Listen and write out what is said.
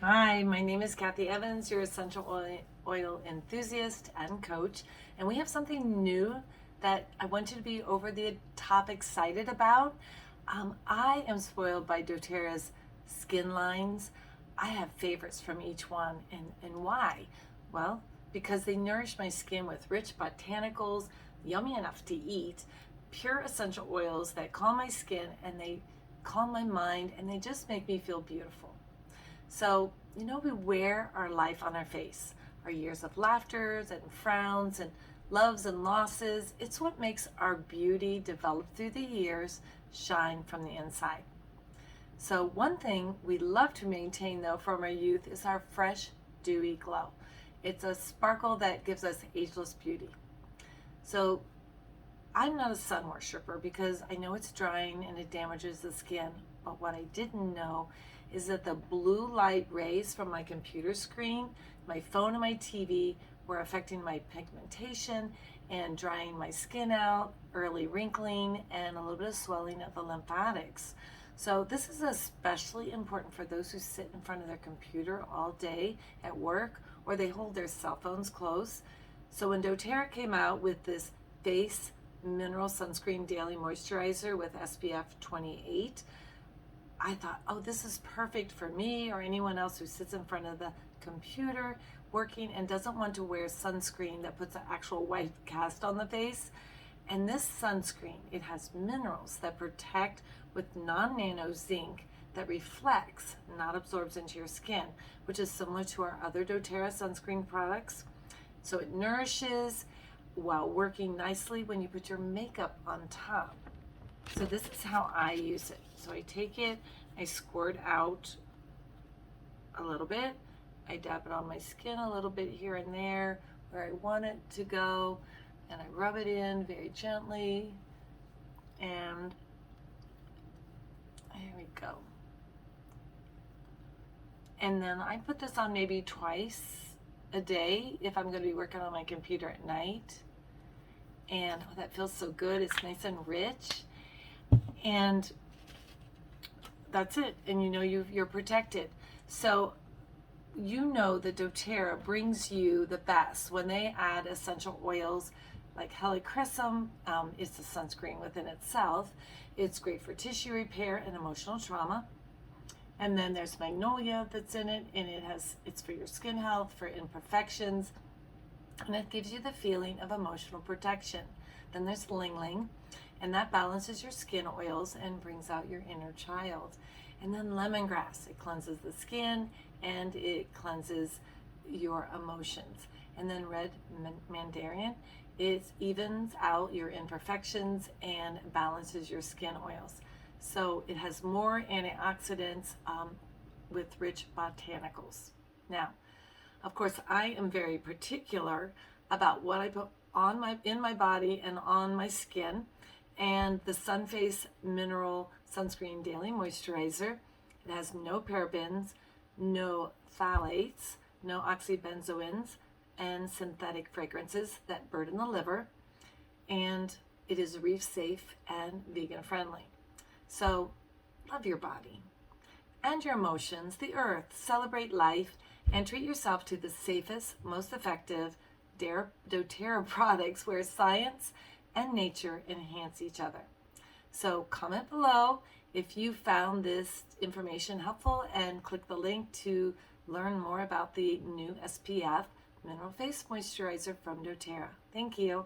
Hi, my name is Kathy Evans, your essential oil enthusiast and coach, and we have something new that I want you to be over the top excited about. I am spoiled by doTERRA's skin lines. I have favorites from each one, and why? Well, because they nourish my skin with rich botanicals, yummy enough to eat, pure essential oils that calm my skin and they calm my mind and they just make me feel beautiful. So, we wear our life on our face, our years of laughters and frowns and loves and losses. It's what makes our beauty develop through the years shine from the inside. So, one thing we love to maintain though from our youth is our fresh, dewy glow. It's a sparkle that gives us ageless beauty. So, I'm not a sun worshiper because I know it's drying and it damages the skin. But what I didn't know is that the blue light rays from my computer screen, my phone, and my TV were affecting my pigmentation and drying my skin out, early wrinkling, and a little bit of swelling of the lymphatics. So this is especially important for those who sit in front of their computer all day at work or they hold their cell phones close. So when doTERRA came out with this Face Mineral Sunscreen Daily Moisturizer with SPF 28, I thought, oh, this is perfect for me or anyone else who sits in front of the computer working and doesn't want to wear sunscreen that puts an actual white cast on the face. And this sunscreen, it has minerals that protect with non-nano zinc that reflects, not absorbs into your skin, which is similar to our other doTERRA sunscreen products. So it nourishes while working nicely when you put your makeup on top. So this is how I use it. So I take it, I squirt out a little bit, I dab it on my skin a little bit here and there where I want it to go, and I rub it in very gently, and here we go. And then I put this on maybe twice a day if I'm going to be working on my computer at night. And oh, that feels so good. It's nice and rich. And that's it. And you're protected. So that doTERRA brings you the best when they add essential oils like helichrysum. It's a sunscreen within itself. It's great for tissue repair and emotional trauma. And then there's magnolia that's in it, and it's for your skin health, for imperfections, and it gives you the feeling of emotional protection. Then there's ling ling, and that balances your skin oils and brings out your inner child. And then lemongrass, it cleanses the skin and it cleanses your emotions. And then red mandarin, it evens out your imperfections and balances your skin oils. So it has more antioxidants with rich botanicals. Now, of course, I am very particular about what I put in my body and on my skin. And the Face Mineral Sunscreen Daily Moisturizer, it has no parabens, no phthalates, no oxbenzoins, and synthetic fragrances that burden the liver. And it is reef safe and vegan friendly. So love your body and your emotions, the earth, celebrate life, and treat yourself to the safest, most effective doTERRA products where science and nature enhance each other. So comment below if you found this information helpful and click the link to learn more about the new SPF Mineral Face Moisturizer from doTERRA. Thank you.